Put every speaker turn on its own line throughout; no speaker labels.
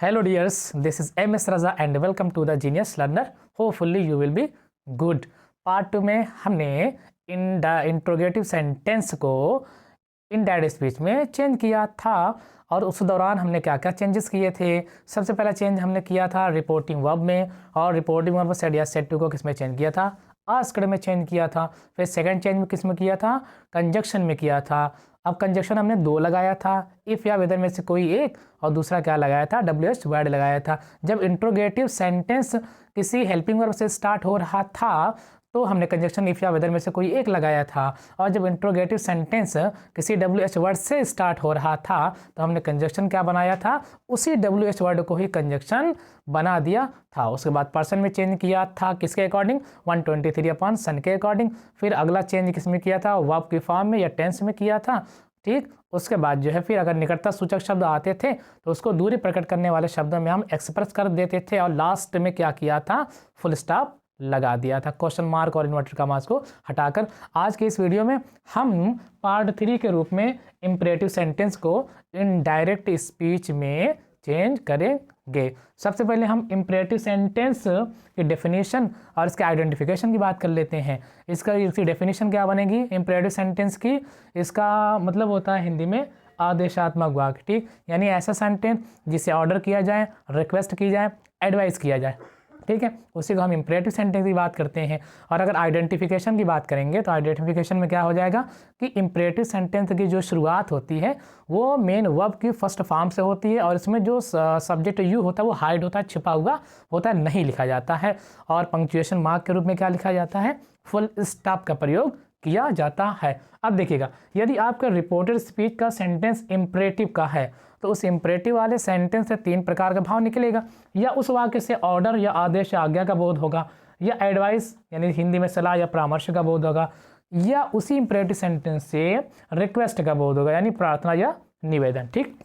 Hello dears, this is MS Raza and welcome to the Genius Learner. Hopefully you will be good. Part 2 में हमने interrogative sentence को indirect speech में change किया था और उस दौरान हमने क्या क्या चेंजेस किए थे। सबसे पहला चेंज हमने किया था रिपोर्टिंग वर्ब में, और रिपोर्टिंग वर्ब सेड या सेड टू को किस में चेंज किया था, आस्क्ड में चेंज किया था। फिर सेकंड चेंज में किस में किया था, कंजक्शन में किया था। अब कंजक्शन हमने दो लगाया था, इफ़ या वेदर में से कोई एक, और दूसरा क्या लगाया था, WH वर्ड लगाया था। जब इंट्रोगेटिव सेंटेंस किसी हेल्पिंग वर्ब से स्टार्ट हो रहा था तो हमने कंजक्शन इफ़ या वेदर में से कोई एक लगाया था, और जब इंट्रोगेटिव सेंटेंस किसी WH वर्ड से स्टार्ट हो रहा था तो हमने कंजक्शन क्या बनाया था, उसी WH वर्ड को ही कंजक्शन बना दिया था। उसके बाद पर्सन में चेंज किया था किसके अकॉर्डिंग, 123 अपॉन सन के अकॉर्डिंग। फिर अगला चेंज किस में किया था, वर्ब की फॉर्म में या टेंस में किया था। ठीक, उसके बाद जो है फिर अगर निकटता सूचक शब्द आते थे तो उसको दूरी प्रकट करने वाले शब्दों में हम एक्सप्रेस कर देते थे, और लास्ट में क्या किया था, फुल स्टॉप लगा दिया था, क्वेश्चन मार्क और इन्वर्टेड कॉमास को हटाकर। आज के इस वीडियो में हम पार्ट 3 के रूप में इंपरेटिव सेंटेंस को इनडायरेक्ट स्पीच में चेंज करेंगे। सबसे पहले हम इंपरेटिव सेंटेंस की डेफिनेशन और इसके आइडेंटिफिकेशन की बात कर लेते हैं। इसकी डेफिनेशन क्या बनेगी इंपरेटिव सेंटेंस की, इसका मतलब होता है हिंदी में आदेशात्मक वाक्य। ठीक, यानी ऐसा सेंटेंस जिसे ऑर्डर किया जाए, रिक्वेस्ट की जाए, एडवाइस किया जाए। ठीक है, उसी को हम इंपरेटिव सेंटेंस की बात करते हैं। और अगर आइडेंटिफिकेशन की बात करेंगे तो आइडेंटिफिकेशन में क्या हो जाएगा कि इंपरेटिव सेंटेंस की जो शुरुआत होती है वो मेन वर्ब की फर्स्ट फॉर्म से होती है, और इसमें जो सब्जेक्ट यू होता है वो हाइड होता है, छिपा हुआ होता है, नहीं लिखा जाता है। और पंक्चुएशन मार्क के रूप में क्या लिखा जाता है, फुल स्टॉप का प्रयोग किया जाता है। अब देखिएगा, यदि आपका रिपोर्टेड स्पीच का सेंटेंस इंपरेटिव का है तो उस इंपरेटिव वाले सेंटेंस से 3 प्रकार का भाव निकलेगा। या उस वाक्य से ऑर्डर या आदेश या आज्ञा का बोध होगा, या एडवाइस यानी हिंदी में सलाह या परामर्श का बोध होगा, या उसी इंपरेटिव सेंटेंस से रिक्वेस्ट का बोध होगा यानी प्रार्थना या निवेदन। ठीक,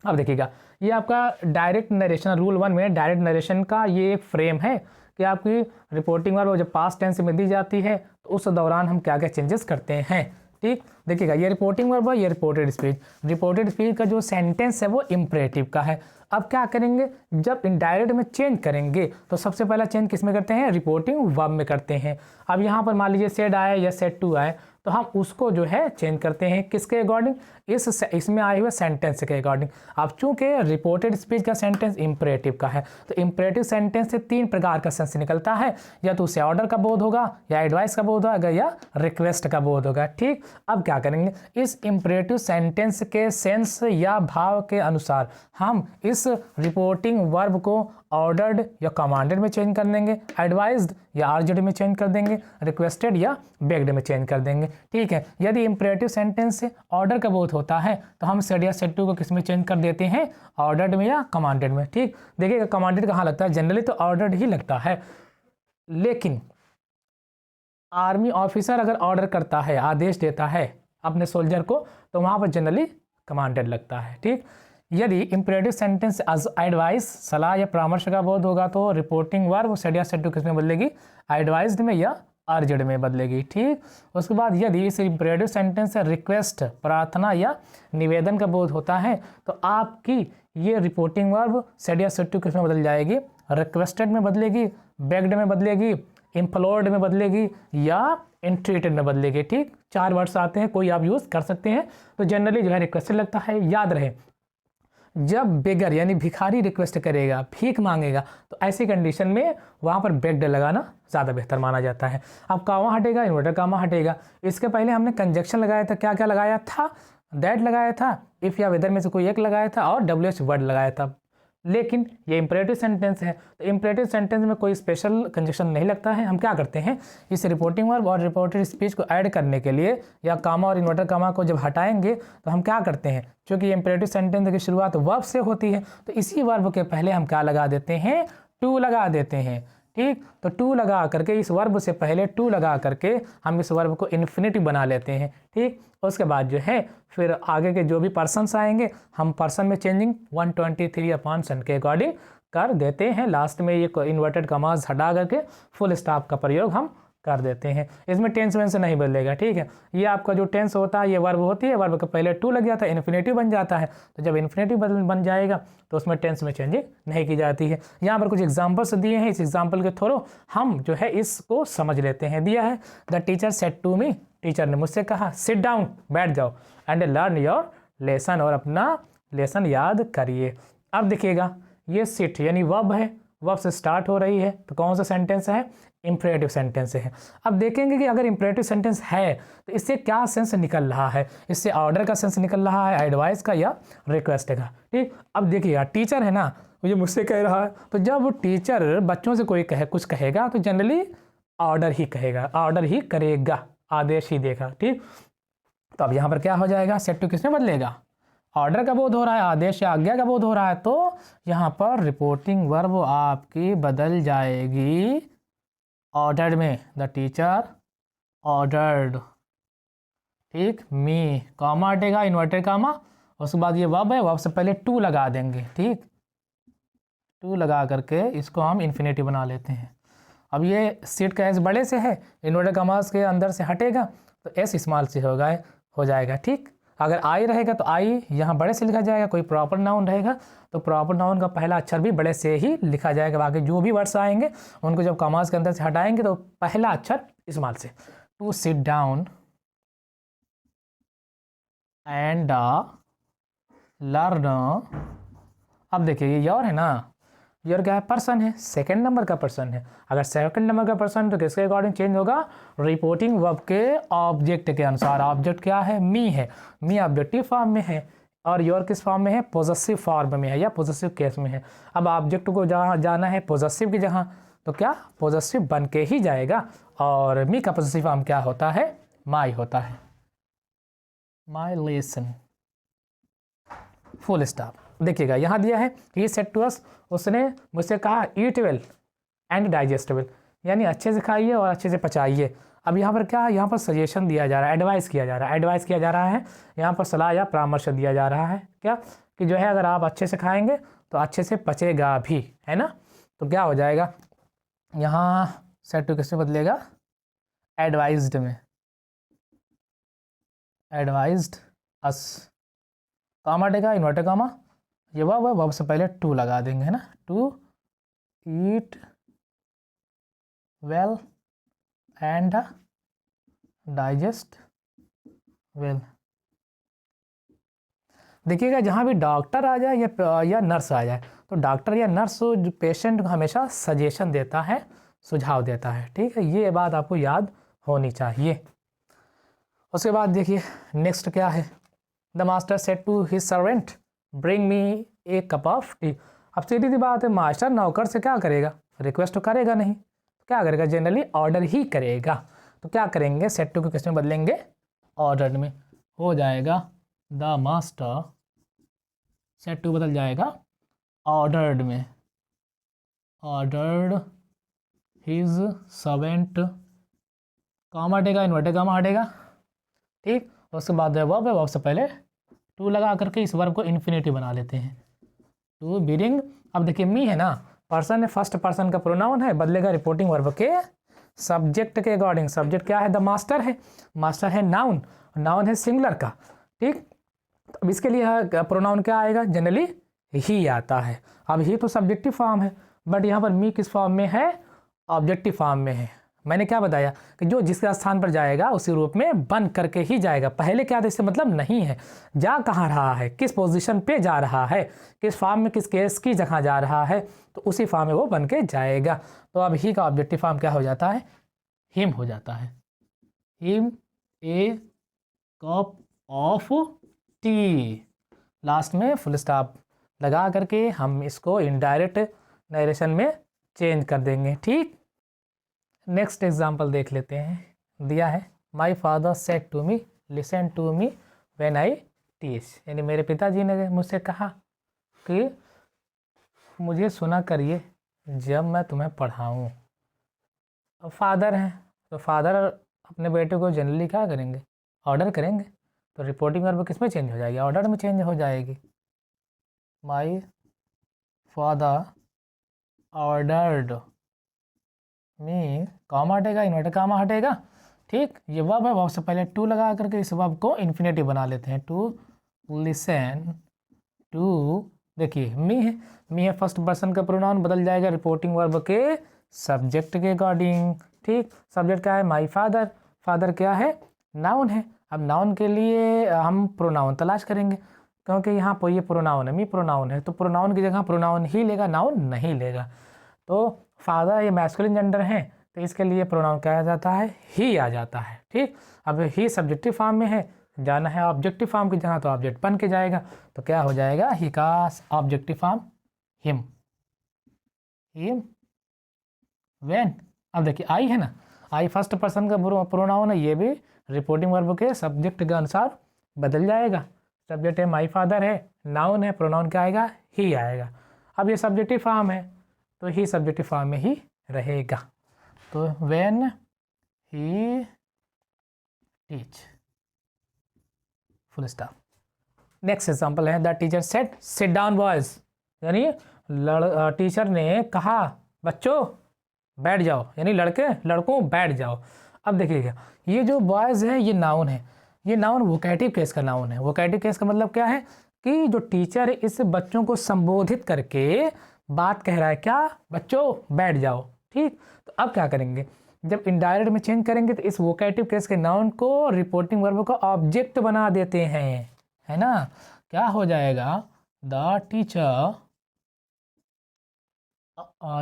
अब देखिएगा, ये आपका डायरेक्ट नरेशन रूल 1 में डायरेक्ट नरेशन का ये एक फ्रेम है कि आपकी रिपोर्टिंग वर्ब जब पास्ट टेंस में दी जाती है तो उस दौरान हम क्या क्या चेंजेस करते हैं। ठीक, देखिएगा, ये रिपोर्टिंग वर्ब है, ये रिपोर्टेड स्पीच। रिपोर्टेड स्पीच का जो सेंटेंस है वो इंपरेटिव का है। अब क्या करेंगे, जब इनडायरेक्ट में चेंज करेंगे तो सबसे पहला चेंज किस में करते हैं, रिपोर्टिंग वर्ब में करते हैं। अब यहाँ पर मान लीजिए सेड आए या सेड टू आए तो हम उसको जो है चेंज करते हैं किसके अकॉर्डिंग, इसमें आए हुए सेंटेंस के अकॉर्डिंग। अब चूंकि रिपोर्टेड स्पीच का सेंटेंस इंपरेटिव का है तो इंपरेटिव सेंटेंस से 3 प्रकार का सेंस निकलता है, या तो उसे ऑर्डर का बोध होगा, या एडवाइस का बोध होगा, या रिक्वेस्ट का बोध होगा। ठीक, अब क्या करेंगे, इस इंपरेटिव सेंटेंस के सेंस या भाव के अनुसार हम इस रिपोर्टिंग वर्ब को ऑर्डर्ड या कमांडेड में चेंज कर देंगे, एडवाइज्ड या आर्जड में चेंज कर देंगे, रिक्वेस्टेड या बेग्ड में चेंज कर देंगे। ठीक है, यदि इंपरेटिव सेंटेंस से ऑर्डर का बोध होता है तो हम सेड या सेड टू को किस में चेंज कर देते हैं, ऑर्डर्ड में या कमांडेड में। ठीक, देखिएगा कमांडेड कहाँ लगता है, जनरली तो ऑर्डर्ड ही लगता है, लेकिन आर्मी ऑफिसर अगर ऑर्डर करता है, आदेश देता है अपने सोल्जर को, तो वहाँ पर जनरली कमांडेड लगता है। ठीक, यदि इंपरेटिव सेंटेंस एडवाइस सलाह या परामर्श का बोध होगा तो रिपोर्टिंग वर्ब सेड या सेड टू किस में बदलेगी, एडवाइज्ड में या अर्जड में बदलेगी। ठीक, उसके बाद यदि इस इंपरेटिव सेंटेंस से रिक्वेस्ट प्रार्थना या निवेदन का बोध होता है तो आपकी ये रिपोर्टिंग वर्ब सेड या सेड टू किस में बदल जाएगी, रिक्वेस्टेड में बदलेगी, बेग्ड में बदलेगी, इम्प्लोर्ड में बदलेगी, या एंट्रीटेड में बदलेगी। ठीक, 4 वर्ड्स आते हैं, कोई आप यूज़ कर सकते हैं। तो जनरली जो है रिक्वेस्टेड लगता है। याद रहे, जब बेगर यानी भिखारी रिक्वेस्ट करेगा, भीख मांगेगा, तो ऐसी कंडीशन में वहाँ पर बेग्ड लगाना ज़्यादा बेहतर माना जाता है। अब कामा हटेगा, इन्वर्टर कामा हटेगा। इसके पहले हमने कंजक्शन लगाया था, क्या क्या लगाया था, दैट लगाया था, इफ़ या वेदर में से कोई एक लगाया था, और WH वर्ड लगाया था। लेकिन ये इंपरेटिव सेंटेंस है तो इंपरेटिव सेंटेंस में कोई स्पेशल कंजक्शन नहीं लगता है। हम क्या करते हैं, इस रिपोर्टिंग वर्ब और रिपोर्टेड स्पीच को ऐड करने के लिए, या कामा और इन्वर्टर कामा को जब हटाएंगे तो हम क्या करते हैं, क्योंकि इंपरेटिव सेंटेंस की शुरुआत वर्ब से होती है तो इसी वर्ब के पहले हम क्या लगा देते हैं, टू लगा देते हैं। ठीक, तो टू लगा करके, इस वर्ब से पहले टू लगा करके हम इस वर्ब को इन्फिनिटिव बना लेते हैं। ठीक, उसके बाद जो है फिर आगे के जो भी पर्सन्स आएंगे हम पर्सन में चेंजिंग 123 अपॉन सन के अकॉर्डिंग कर देते हैं। लास्ट में ये इन्वर्टेड कमास हटा करके फुल स्टॉप का प्रयोग हम कर देते हैं। इसमें टेंस वेंस नहीं बदलेगा, ठीक है। ये आपका जो टेंस होता है ये वर्ब होती है, वर्ब के पहले टू लग जाता है, इन्फिनेटिव बन जाता है। तो जब इन्फिनेटिव बन जाएगा तो उसमें टेंस में चेंजिंग नहीं की जाती है। यहाँ पर कुछ एग्जाम्पल्स दिए हैं, इस एग्जाम्पल के थ्रू हम जो है इसको समझ लेते हैं। दिया है the teacher said to me, teacher ने मुझसे कहा सिट डाउन, बैठ जाओ, एंड लर्न योर लेसन, और अपना लेसन याद करिए। अब देखिएगा ये सिट यानी वर्ब है, वर्ब से स्टार्ट हो रही है, तो कौन सा सेंटेंस है, इंपरेटिव सेंटेंस है। अब देखेंगे कि अगर इंपरेटिव सेंटेंस है तो इससे क्या सेंस निकल रहा है, इससे ऑर्डर का सेंस निकल रहा है, एडवाइस का या रिक्वेस्ट का, ठीक। अब देखिएगा टीचर है ना, मुझे मुझसे कह रहा है, तो जब टीचर बच्चों से कोई कुछ कहेगा तो जनरली ऑर्डर ही कहेगा, ऑर्डर ही करेगा, आदेश ही देगा, ठीक। तो अब यहाँ पर क्या हो जाएगा, सेट टू किसमें बदलेगा, ऑर्डर का बोध हो रहा है, आदेश या आज्ञा का बोध हो रहा है, तो यहाँ पर रिपोर्टिंग वर्ब आपकी बदल जाएगी ऑर्डर्ड में, द टीचर ऑर्डर्ड, ठीक। मी कॉमा हटेगा, इन्वर्टेड कॉमा, उसके बाद ये वर्ब है, वर्ब से पहले टू लगा देंगे, ठीक। टू लगा करके इसको हम इन्फिनेटिव बना लेते हैं। अब ये सीट का एस बड़े से है, इन्वर्टेड कॉमास के अंदर से हटेगा तो एस स्मॉल से हो जाएगा, ठीक। अगर आई रहेगा तो आई यहाँ बड़े से लिखा जाएगा, कोई प्रॉपर नाउन रहेगा तो प्रॉपर नाउन का पहला अक्षर भी बड़े से ही लिखा जाएगा, बाकी जो भी वर्ड्स आएंगे उनको जब कॉमास के अंदर से हटाएंगे तो पहला अक्षर स्मॉल से। To sit down and learn, अब देखिए ये योर है ना, योर क्या है, पर्सन है, सेकंड नंबर का पर्सन है। अगर सेकंड नंबर का पर्सन तो किसके अकॉर्डिंग चेंज होगा, रिपोर्टिंग वर्ब के ऑब्जेक्ट के अनुसार। ऑब्जेक्ट क्या है, मी है, मी ऑब्जेक्टिव फॉर्म में है, और योर किस फॉर्म में है, पोजेसिव फॉर्म में है या पोजेसिव केस में है। अब ऑब्जेक्ट को जहाँ जाना है पोजेसिव की जहाँ, तो क्या पोजेसिव बन के ही जाएगा, और मी का पोजेसिव फॉर्म क्या होता है, माई होता है, माई लेसन, फुल स्टॉप। देखिएगा यहाँ दिया है ही सेड टू अस, उसने मुझसे कहा ईट वेल एंड डाइजेस्टेबल, यानी अच्छे से खाइए और अच्छे से पचाइए। अब यहाँ पर क्या है, यहाँ पर सजेशन दिया जा रहा है, एडवाइस किया जा रहा है, एडवाइस किया जा रहा है, यहाँ पर सलाह या परामर्श दिया जा रहा है, क्या कि जो है अगर आप अच्छे से खाएंगे तो अच्छे से पचेगा भी, है ना। तो क्या हो जाएगा, यहाँ सेड टू किससे बदलेगा, एडवाइज्ड में, एडवाइज्ड अस, कॉमा देगा, इन्वर्टेड कॉमा, ये वर्ब से पहले टू लगा देंगे, है ना, to eat well and digest well. देखिएगा जहाँ भी डॉक्टर आ जाए या नर्स आ जाए, तो डॉक्टर या नर्स जो पेशेंट को हमेशा सजेशन देता है, सुझाव देता है, ठीक है, ये बात आपको याद होनी चाहिए। उसके बाद देखिए नेक्स्ट क्या है, the master said to his servant bring me a cup of tea. अब सीधी सी बात है, मास्टर नौकर से क्या करेगा, रिक्वेस्ट तो करेगा नहीं, क्या करेगा, जनरली ऑर्डर ही करेगा। तो क्या करेंगे, सेड टू को किस में बदलेंगे, ऑर्डर्ड में, हो जाएगा द मास्टर, सेड टू बदल जाएगा ऑर्डर्ड में, ऑर्डर्ड हिज सर्वेंट, कॉमा हटेगा, इन्वर्टेड कॉमा हटेगा, ठीक। उसके बाद वर्ब है, वर्ब से पहले टू लगा करके इस वर्ब को इन्फिनेटिव बना लेते हैं, टू बिरिंग। अब देखिए मी है ना, पर्सन है, फर्स्ट पर्सन का प्रोनाउन है, बदलेगा रिपोर्टिंग वर्ब के सब्जेक्ट के अकॉर्डिंग। सब्जेक्ट क्या है, द मास्टर है, मास्टर है नाउन, नाउन है सिंगुलर का, ठीक। तो अब इसके लिए प्रोनाउन क्या आएगा, जनरली ही आता है। अब ही तो सब्जेक्टिव फॉर्म है, बट यहाँ पर मी किस फॉर्म में है, ऑब्जेक्टिव फॉर्म में है। मैंने क्या बताया कि जो जिसके स्थान पर जाएगा उसी रूप में बन करके ही जाएगा। पहले क्या था, इससे मतलब नहीं है, जा कहाँ रहा है, किस पोजीशन पे जा रहा है, किस फॉर्म में किस केस की जगह जा रहा है, तो उसी फॉर्म में वो बन के जाएगा। तो अब ही का ऑब्जेक्टिव फॉर्म क्या हो जाता है, हिम हो जाता है, him a cup of T, last में फुल स्टॉप लगा करके हम इसको इनडायरेक्ट नरेशन में चेंज कर देंगे, ठीक। नेक्स्ट एग्जाम्पल देख लेते हैं। दिया है my father said to me listen to me when I teach, यानी मेरे पिताजी ने मुझसे कहा कि मुझे सुना करिए जब मैं तुम्हें पढ़ाऊँ। अब फादर हैं तो फादर अपने बेटे को जनरली क्या करेंगे, ऑर्डर करेंगे, तो रिपोर्टिंग वर्ब किस में चेंज हो जाएगी, ऑर्डर में चेंज हो जाएगी। My father ordered me comma हटेगा, इन्वर्टेड कॉमा हटेगा, ठीक। ये वर्ब है, वर्ब से पहले टू लगा करके इस वर्ब को इन्फिनेटिव बना लेते हैं। टू लिसन टू, देखिए मी है, मी है फर्स्ट पर्सन का प्रोनाउन, बदल जाएगा रिपोर्टिंग वर्ब के सब्जेक्ट के अकॉर्डिंग, ठीक। सब्जेक्ट क्या है, माय फादर, फादर क्या है, नाउन है। अब नाउन के लिए हम प्रोनाउन तलाश करेंगे, क्योंकि यहाँ पर ये प्रोनाउन है, मी प्रोनाउन है, तो प्रोनाउन की जगह प्रोनाउन ही लेगा, नाउन नहीं लेगा। तो फादर ये मैस्कुलिन जेंडर है, तो इसके लिए प्रोनाउन क्या आ जाता है, ही आ जाता है, ठीक। अब ही सब्जेक्टिव फॉर्म में है, जाना है ऑब्जेक्टिव फॉर्म की जगह, तो ऑब्जेक्ट बन के जाएगा, तो क्या हो जाएगा, ही का objective form him, him when. अब देखिए आई है ना, आई फर्स्ट पर्सन का प्रोनाउन है, ये भी रिपोर्टिंग वर्ब के सब्जेक्ट के अनुसार बदल जाएगा। सब्जेक्ट है माई फादर है, नाउन है, प्रोनाउन क्या आएगा, ही आएगा। अब ये सब्जेक्टिव फॉर्म है, तो ही सब्जेक्टिव फॉर्म में ही रहेगा। तो when he teach, full stop. Next example है, the teacher said sit down boys, यानी टीचर ने कहा बच्चों बैठ जाओ, यानी लड़कों बैठ जाओ। अब देखिएगा, ये जो बॉयज है ये नाउन है, ये नाउन वोकेटिव केस का नाउन है। वोकेटिव केस का मतलब क्या है कि जो टीचर इस बच्चों को संबोधित करके बात कह रहा है, क्या बच्चों बैठ जाओ, ठीक। तो अब क्या करेंगे, जब इनडायरेक्ट में चेंज करेंगे तो इस वोकेटिव केस के नाउन को रिपोर्टिंग वर्ब का ऑब्जेक्ट बना देते हैं, है ना। क्या हो जाएगा, द टीचर,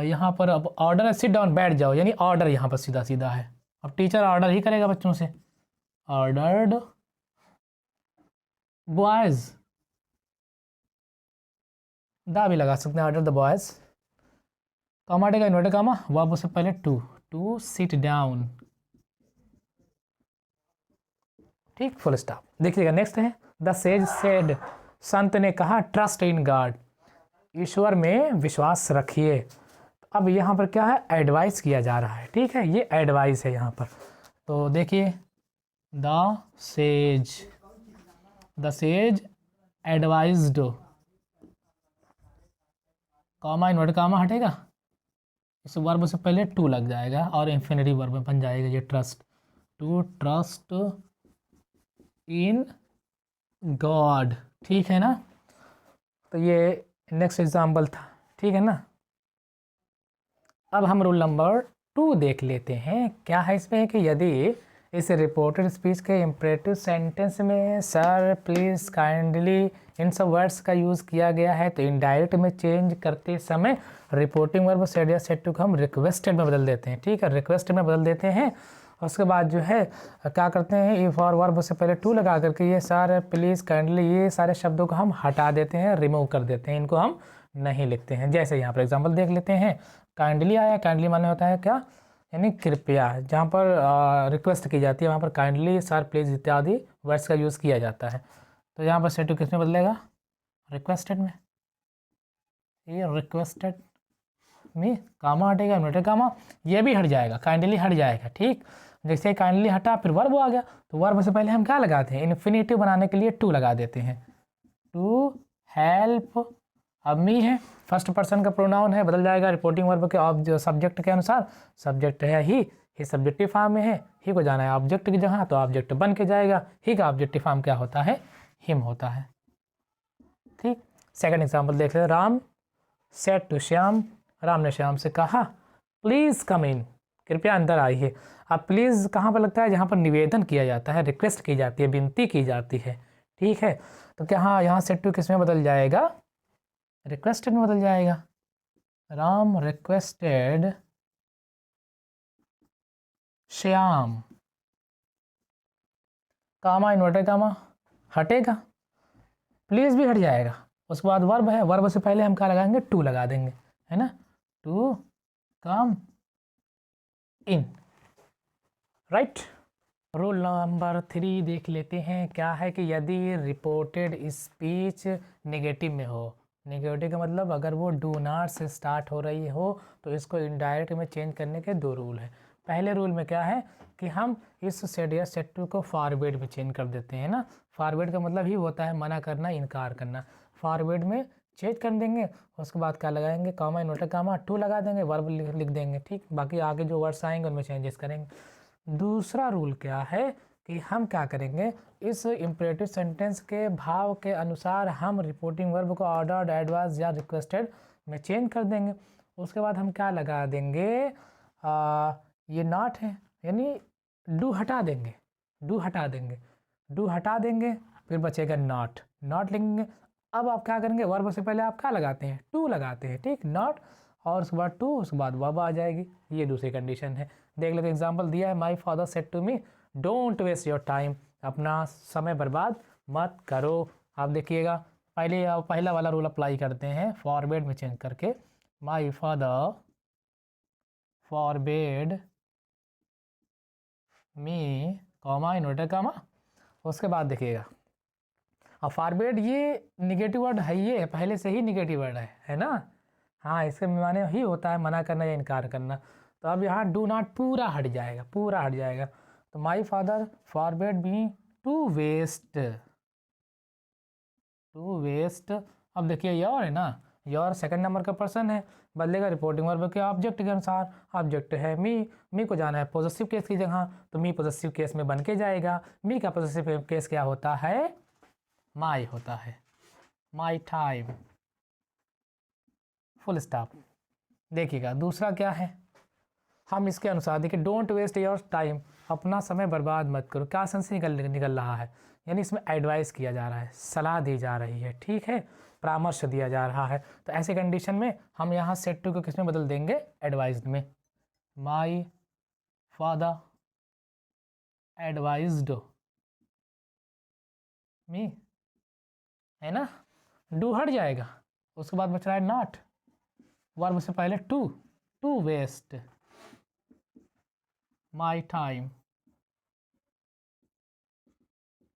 यहाँ पर अब ऑर्डर है सिट डाउन बैठ जाओ, यानी ऑर्डर यहाँ पर सीधा सीधा है। अब टीचर ऑर्डर ही करेगा बच्चों से, ऑर्डर्ड बॉयज, दा भी लगा सकते हैं, ऑर्डर द बॉयज, कॉमा हटेगा, इन्वर्टेड कॉमा, वर्ब से पहले टू सिट डाउन, ठीक, फुल स्टॉप। देखिएगा नेक्स्ट है, द सेज सेड, संत ने कहा ट्रस्ट इन गॉड, ईश्वर में विश्वास रखिए। अब यहाँ पर क्या है, एडवाइस किया जा रहा है, ठीक है, ये एडवाइस है यहाँ पर। तो देखिए the sage advised, comma inverted comma हटेगा, इस वर्ब से पहले टू लग जाएगा और इंफिनिटिव वर्ब में बन जाएगा ये trust, to trust in God, ठीक है ना। तो ये नेक्स्ट एग्जाम्पल था, ठीक है ना। अब हम रूल नंबर 2 देख लेते हैं, क्या है इसमें कि यदि इस रिपोर्टेड स्पीच के इम्परेटिव सेंटेंस में सर प्लीज़ काइंडली इन सब वर्ड्स का यूज़ किया गया है, तो इनडायरेक्ट में चेंज करते समय रिपोर्टिंग वर्ब सेड या सेड टू को हम रिक्वेस्टेड में बदल देते हैं, ठीक है, रिक्वेस्टेड में बदल देते हैं। उसके बाद जो है क्या करते हैं, इफ और वर्ब से पहले टू लगा करके ये सारे प्लीज़ काइंडली ये सारे शब्दों को हम हटा देते हैं, रिमूव कर देते हैं, इनको हम नहीं लिखते हैं। जैसे यहाँ पर एग्जाम्पल देख लेते हैं, काइंडली आया, काइंडली माने होता है क्या, यानी कृपया, जहाँ पर रिक्वेस्ट की जाती है वहाँ पर काइंडली सर प्लीज़ इत्यादि वर्ड्स का यूज़ किया जाता है। तो यहाँ पर सेड टू किस में बदलेगा, रिक्वेस्टेड में, ये रिक्वेस्टेड में कामा हटेगा, इन्वर्टेड कामा, ये भी हट जाएगा, काइंडली हट जाएगा, ठीक। जैसे काइंडली हटा फिर वर्ब आ गया, तो वर्ब से पहले हम क्या लगाते हैं, इन्फिनिटिव बनाने के लिए टू लगा देते हैं, टू हेल्प। अब मी है फर्स्ट पर्सन का प्रोनाउन है, बदल जाएगा रिपोर्टिंग वर्ब के सब्जेक्ट के अनुसार, सब्जेक्ट है ही सब्जेक्टिव फॉर्म में है, ही को जाना है ऑब्जेक्ट की जगह, तो ऑब्जेक्ट बन के जाएगा, ही का ऑब्जेक्टिव फॉर्म क्या होता है, हिम होता है, ठीक। सेकंड एग्जांपल देख लेते, राम सेड टू श्याम, राम ने श्याम से कहा प्लीज़ कम इन, कृपया अंदर आइए। अब प्लीज़ कहाँ पर लगता है, जहाँ पर निवेदन किया जाता है, रिक्वेस्ट की जाती है, विनती की जाती है, ठीक है। तो क्या हाँ यहाँ सेड टू किस में बदल जाएगा, रिक्वेस्टेड में बदल जाएगा, राम रिक्वेस्टेड श्याम, कामा इन्वर्टेड कामा हटेगा, प्लीज़ भी हट जाएगा। उसके बाद वर्ब है, वर्ब से पहले हम क्या लगाएंगे, टू लगा देंगे, है ना, to come in, right. Rule number 3 देख लेते हैं, क्या है कि यदि रिपोर्टेड स्पीच नेगेटिव में हो, नेगेटिव का मतलब अगर वो डू नॉट से स्टार्ट हो रही हो, तो इसको इनडायरेक्ट में चेंज करने के 2 रूल है। पहले रूल में क्या है कि हम इस सेड या सेड टू को फॉरवर्ड में चेंज कर देते हैं ना, फॉरवर्ड का मतलब ही होता है मना करना, इनकार करना। फॉरवर्ड में चेंज कर देंगे, उसके बाद क्या लगाएंगे, कॉमा इन्वर्टेड कॉमा टू लगा देंगे, वर्ब लिख देंगे। ठीक, बाकी आगे जो वर्ड्स आएंगे उनमें चेंजेस करेंगे। दूसरा रूल क्या है कि हम क्या करेंगे, इस इम्परेटिव सेंटेंस के भाव के अनुसार हम रिपोर्टिंग वर्ब को ऑर्डर्ड, एडवाइज या रिक्वेस्टेड में चेंज कर देंगे। उसके बाद हम क्या लगा देंगे, ये नॉट है यानी डू हटा देंगे, डू हटा देंगे, डू हटा देंगे, फिर बचेगा नॉट, नॉट लिखेंगे। अब आप क्या करेंगे, वर्ब से पहले आप क्या लगाते हैं, टू लगाते हैं। ठीक, नॉट और उसके बाद टू, उसके बाद वर्ब आ जाएगी। ये दूसरी कंडीशन है। देख लेते एग्जांपल दिया है, my father said to me don't waste your time, अपना समय बर्बाद मत करो। आप देखिएगा पहला वाला रूल अप्लाई करते हैं, फॉरबेड में चेंज करके, my father forbade me comma inverted comma, उसके बाद देखिएगा अब फॉरबेड ये निगेटिव वर्ड है, ये पहले से ही निगेटिव वर्ड है ना। हाँ, इसके माने ही होता है मना करना या इनकार करना। तो अब यहाँ डू नॉट पूरा हट जाएगा, पूरा हट जाएगा। तो my father forbade me to waste, to waste. अब देखिए योर है ना, योर सेकंड नंबर का पर्सन है, बदलेगा रिपोर्टिंग वर्ब के ऑब्जेक्ट के अनुसार। ऑब्जेक्ट है मी को जाना है पॉजेसिव केस की जगह, तो मी पॉजेसिव केस में बन के जाएगा। मी का पॉजेसिव केस क्या होता है, माई होता है, माई टाइम, फुल स्टॉप। देखिएगा दूसरा क्या है, हम इसके अनुसार देखिए डोंट वेस्ट योर टाइम, अपना समय बर्बाद मत करो। क्या सेंस निकल रहा है, यानी इसमें एडवाइस किया जा रहा है, सलाह दी जा रही है। ठीक है, परामर्श दिया जा रहा है। तो ऐसे कंडीशन में हम यहाँ सेट टू को किस में बदल देंगे, एडवाइज्ड में। माई फादर एडवाइज्ड मी, है ना, डू हट जाएगा। उसके बाद बच रहा है नॉट, वर्ब से पहले to, to waste my time.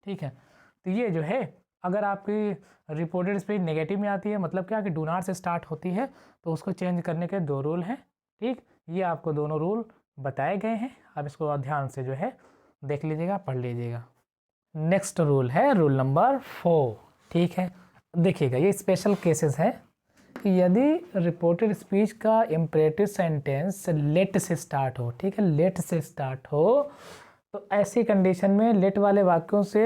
ठीक है, तो ये जो है अगर आपकी रिपोर्टेड स्पीच नेगेटिव में आती है, मतलब क्या कि डू नॉट से स्टार्ट होती है, तो उसको चेंज करने के दो रूल हैं। ठीक, ये आपको दोनों रूल बताए गए हैं, अब इसको ध्यान से जो है देख लीजिएगा, पढ़ लीजिएगा। नेक्स्ट रूल है रूल नंबर 4। ठीक है, देखिएगा ये स्पेशल केसेस है कि यदि रिपोर्टेड स्पीच का इम्परेटिव सेंटेंस लेट से स्टार्ट हो, ठीक है, लेट से स्टार्ट हो, तो ऐसी कंडीशन में लेट वाले वाक्यों से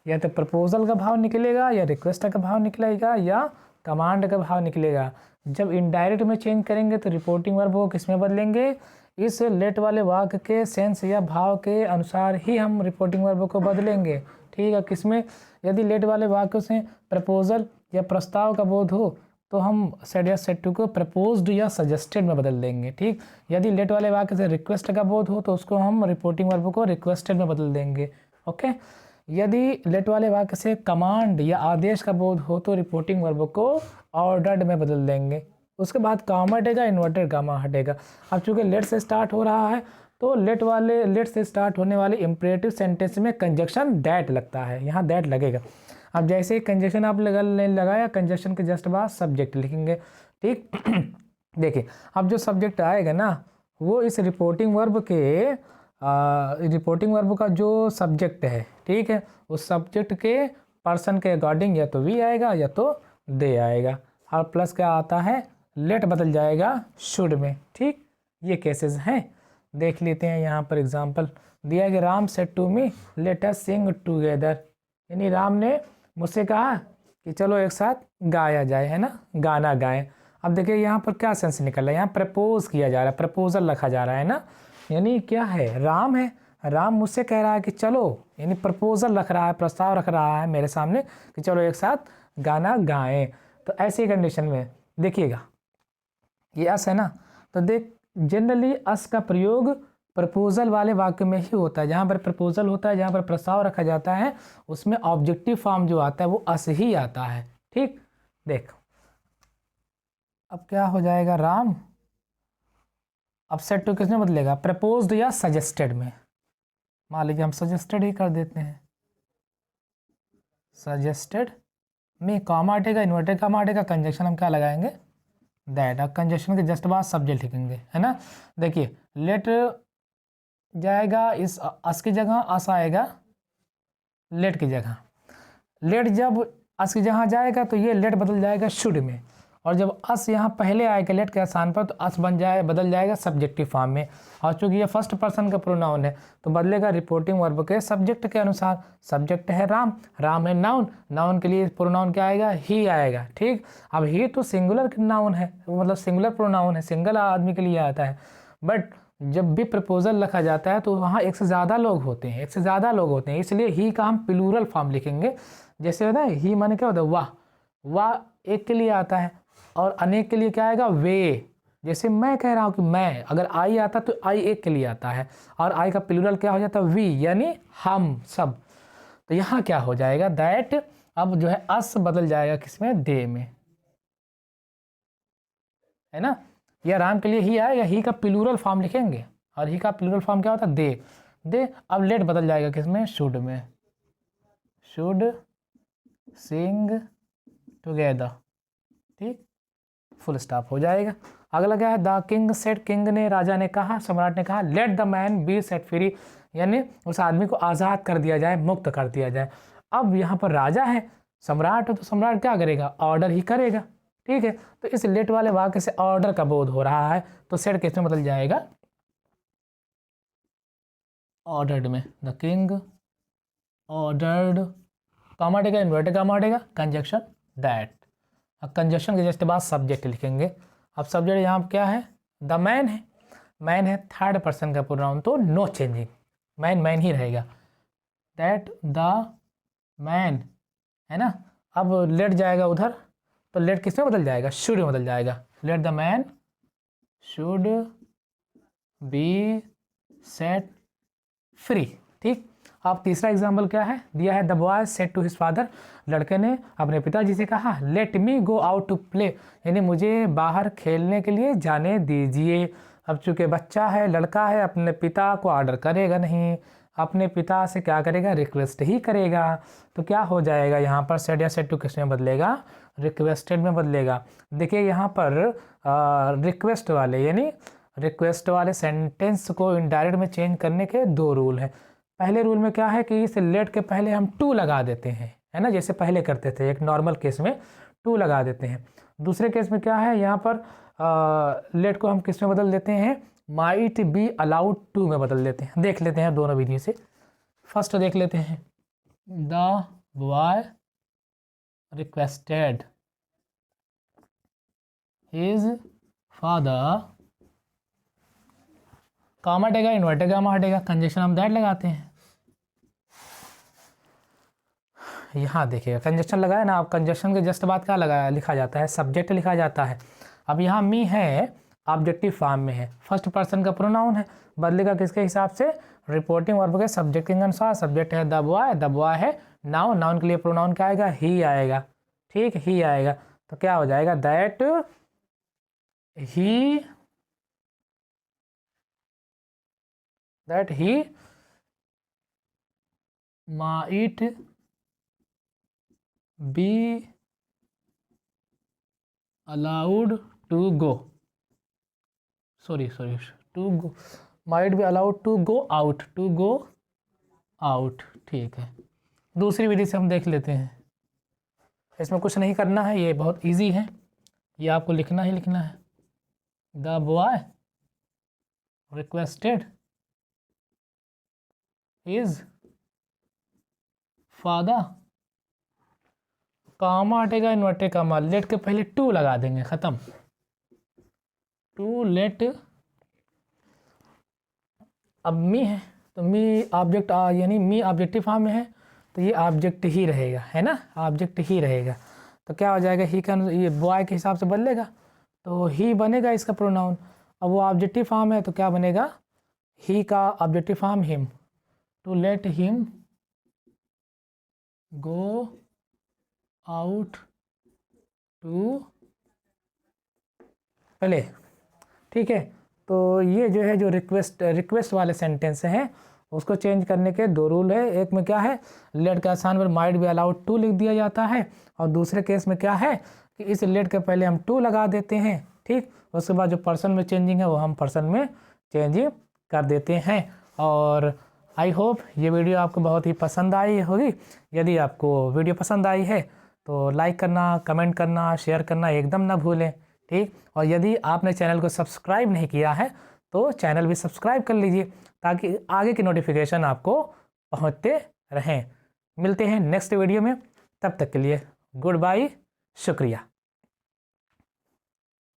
या तो प्रपोजल का भाव निकलेगा, या रिक्वेस्ट का भाव निकलेगा, या कमांड का भाव निकलेगा। जब इनडायरेक्ट में चेंज करेंगे तो रिपोर्टिंग वर्ब को किस में बदलेंगे, इस लेट वाले वाक्य के सेंस या भाव के अनुसार ही हम रिपोर्टिंग वर्ब को बदलेंगे। ठीक है, किसमें, यदि लेट वाले वाक्यों से प्रपोजल या प्रस्ताव का बोध हो तो हम सेड या सेड टू को प्रपोज्ड या सजेस्टेड में बदल देंगे। ठीक, यदि लेट वाले वाक्य से रिक्वेस्ट का बोध हो तो उसको हम रिपोर्टिंग वर्ब को रिक्वेस्टेड में बदल देंगे। ओके, यदि लेट वाले वाक्य से कमांड या आदेश का बोध हो तो रिपोर्टिंग वर्ब को ऑर्डर्ड में बदल देंगे। उसके बाद कॉमा हटेगा, इन्वर्टेड कॉमा हटेगा। अब चूंकि लेट से स्टार्ट हो रहा है तो लेट से स्टार्ट होने वाले इम्परेटिव सेंटेंस में कंजक्शन दैट लगता है, यहाँ दैट लगेगा। अब जैसे ही कंजक्शन आप लगाया, कंजक्शन के जस्ट बाद सब्जेक्ट लिखेंगे। ठीक देखिए अब जो सब्जेक्ट आएगा ना, वो इस रिपोर्टिंग वर्ब के रिपोर्टिंग वर्ब का जो सब्जेक्ट है, ठीक है, उस सब्जेक्ट के पर्सन के अकॉर्डिंग या तो वी आएगा या तो दे आएगा, और प्लस क्या आता है, लेट बदल जाएगा शुड में। ठीक, ये केसेस हैं, देख लेते हैं। यहाँ पर एग्जांपल दिया है कि Ram said to me let us sing together, यानी राम ने मुझसे कहा कि चलो एक साथ गाया जाए, है ना, गाना गाएं। अब देखिए यहाँ पर क्या सेंस निकल रहा है, यहाँ प्रपोज किया जा रहा है, प्रपोजल रखा जा रहा है ना, यानी क्या है, राम है, राम मुझसे कह रहा है कि चलो, यानी प्रपोजल रख रहा है, प्रस्ताव रख रहा है मेरे सामने कि चलो एक साथ गाना गाएं। तो ऐसी कंडीशन में देखिएगा ये अस है ना, तो देख जनरली अस का प्रयोग प्रपोजल वाले वाक्य में ही होता है। जहाँ पर प्रपोजल होता है, जहाँ पर प्रस्ताव रखा जाता है, उसमें ऑब्जेक्टिव फॉर्म जो आता है वो अस ही आता है। ठीक, देख अब क्या हो जाएगा, राम, अब सेड टू किसमें बदलेगा, प्रपोज्ड या सजेस्टेड में। मान लीजिए हम सजेस्टेड ही कर देते हैं, सजेस्टेड में कॉमा हटेगा, इन्वर्टेड कॉमा हटेगा, कंजक्शन हम क्या लगाएंगे, दैट। अब कंजक्शन के जस्ट बाद सब्जेक्ट लिखेंगे, है ना। देखिए लेट जाएगा, इस अस की जगह अस आएगा लेट की जगह। लेट जब अस जहाँ जाएगा तो ये लेट बदल जाएगा शुड में, और जब अस यहाँ पहले आएगा लेट के स्थान पर तो अस बदल जाएगा सब्जेक्टिव फॉर्म में। और चूंकि ये फर्स्ट पर्सन का प्रोनाउन है तो बदलेगा रिपोर्टिंग वर्ब के सब्जेक्ट के अनुसार। सब्जेक्ट है राम, राम है नाउन, नाउन के लिए प्रोनाउन क्या आएगा, ही आएगा। ठीक, अब ही तो सिंगुलर नाउन है, मतलब सिंगुलर प्रोनाउन है, सिंगल आदमी के लिए आता है। बट जब भी प्रपोजल रखा जाता है तो वहाँ एक से ज़्यादा लोग होते हैं, एक से ज़्यादा लोग होते हैं, इसलिए ही का हम प्लूरल फॉर्म लिखेंगे। जैसे होता है ही माने क्या होता है, वाह, वाह एक के लिए आता है, और अनेक के लिए क्या आएगा, वे। जैसे मैं कह रहा हूँ कि मैं, अगर आई आता तो आई एक के लिए आता है, और आई का प्लूरल क्या हो जाता है, वी, यानी हम सब। तो यहाँ क्या हो जाएगा, दैट, अब जो है अस बदल जाएगा किसमें, दे में, है ना। या राम के लिए ही आएगा, ही का प्लूरल फॉर्म लिखेंगे, और ही का प्लूरल फॉर्म क्या होता है, दे, दे। अब लेट बदल जाएगा किसमें, शुड में, शुड सिंग टुगेदर। ठीक, फुल स्टॉप हो जाएगा। अगला क्या है, द किंग सेट, किंग ने, राजा ने कहा, सम्राट ने कहा, late the man B set free, यानी उस आदमी को आज़ाद कर दिया जाए, मुक्त कर दिया जाए। अब यहाँ पर राजा है, सम्राट है, तो सम्राट क्या करेगा, ऑर्डर ही करेगा। ठीक है, तो इस लेट वाले वाक्य से ऑर्डर का बोध हो रहा है, तो सेट किसमें बदल जाएगा, ऑर्डर्ड में। द किंग ऑर्डर्ड, कॉमा हटेगा, इन्वर्टेड कॉमा हटेगा, कंजक्शन दैट। अब कंजक्शन के जस्ट बाद सब्जेक्ट लिखेंगे। अब सब्जेक्ट यहाँ क्या है, द मैन है, मैन है थर्ड पर्सन का प्रोनाउन, तो नो चेंजिंग, मैन मैन ही रहेगा। दैट द मैन, है ना। अब लेट जाएगा उधर, तो लेट किस में बदल जाएगा, शुड में बदल जाएगा। Let the man should be set free. ठीक, अब तीसरा एग्जाम्पल क्या है दिया है, the boy said to his father, लड़के ने अपने पिताजी से कहा, let me go out to play, यानी मुझे बाहर खेलने के लिए जाने दीजिए। अब चूंकि बच्चा है, लड़का है, अपने पिता को ऑर्डर करेगा नहीं, अपने पिता से क्या करेगा, रिक्वेस्ट ही करेगा। तो क्या हो जाएगा यहाँ पर, सेड या सेड टू किस में बदलेगा, रिक्वेस्टेड में बदलेगा। देखिए यहाँ पर रिक्वेस्ट वाले, यानी रिक्वेस्ट वाले सेंटेंस को इनडायरेक्ट में चेंज करने के दो रूल हैं। पहले रूल में क्या है कि इस लेट के पहले हम टू लगा देते हैं, है ना, जैसे पहले करते थे, एक नॉर्मल केस में टू लगा देते हैं। दूसरे केस में क्या है, यहाँ पर लेट को हम किस में बदल देते हैं, माइट बी अलाउड टू में बदल देते हैं। देख लेते हैं दोनों विधि से। फर्स्ट देख लेते हैं, the boy requested his father, comma हटेगा, इन्वर्टेड कॉमा हटेगा, कंजक्शन हम दैट लगाते हैं। यहाँ देखिएगा कंजक्शन लगाया ना, अब कंजक्शन के जस्ट बाद क्या लगाया, लिखा जाता है, सब्जेक्ट लिखा जाता है। अब यहाँ मी है, ऑब्जेक्टिव फॉर्म में है, फर्स्ट पर्सन का प्रोनाउन है, बदलेगा किसके हिसाब से, रिपोर्टिंग वर्ब के सब्जेक्ट के अनुसार। सब्जेक्ट है द बॉय, द बॉय है नाउन, नाउन के लिए प्रोनाउन क्या आएगा, ही आएगा। ठीक, ही आएगा, तो क्या हो जाएगा, that he might be allowed to go, to go, might be allowed to go out, ठीक है। दूसरी विधि से हम देख लेते हैं, इसमें कुछ नहीं करना है, ये बहुत इजी है, ये आपको लिखना ही लिखना है। The boy requested his father, comma हटेगा, इन्वर्टेड कामा, लेट के पहले टू लगा देंगे, खत्म। टू लेट, अब मी है तो मी ऑब्जेक्ट, यानी मी ऑब्जेक्टिव फॉर्म में है तो ये ऑब्जेक्ट ही रहेगा, है ना, ऑब्जेक्ट ही रहेगा। तो क्या हो जाएगा, ही का ये बॉय के हिसाब से बदलेगा, तो ही बनेगा इसका प्रोनाउन। अब वो ऑब्जेक्टिव फॉर्म है तो क्या बनेगा, ही का objective form him, to let him go out to play. ठीक है, तो ये जो है जो रिक्वेस्ट वाले सेंटेंस हैं उसको चेंज करने के दो रूल है। एक में क्या है, लेट के स्थान पर माइट बी अलाउड टू लिख दिया जाता है, और दूसरे केस में क्या है कि इस लेट के पहले हम टू लगा देते हैं। ठीक, उसके बाद जो पर्सन में चेंजिंग है वो हम पर्सन में चेंजिंग कर देते हैं। और आई होप ये वीडियो आपको बहुत ही पसंद आई होगी। यदि आपको वीडियो पसंद आई है तो लाइक करना, कमेंट करना, शेयर करना एकदम ना भूलें, ठीक। और यदि आपने चैनल को सब्सक्राइब नहीं किया है तो चैनल भी सब्सक्राइब कर लीजिए ताकि आगे की नोटिफिकेशन आपको पहुंचते रहें। मिलते हैं नेक्स्ट वीडियो में, तब तक के लिए गुड बाय, शुक्रिया।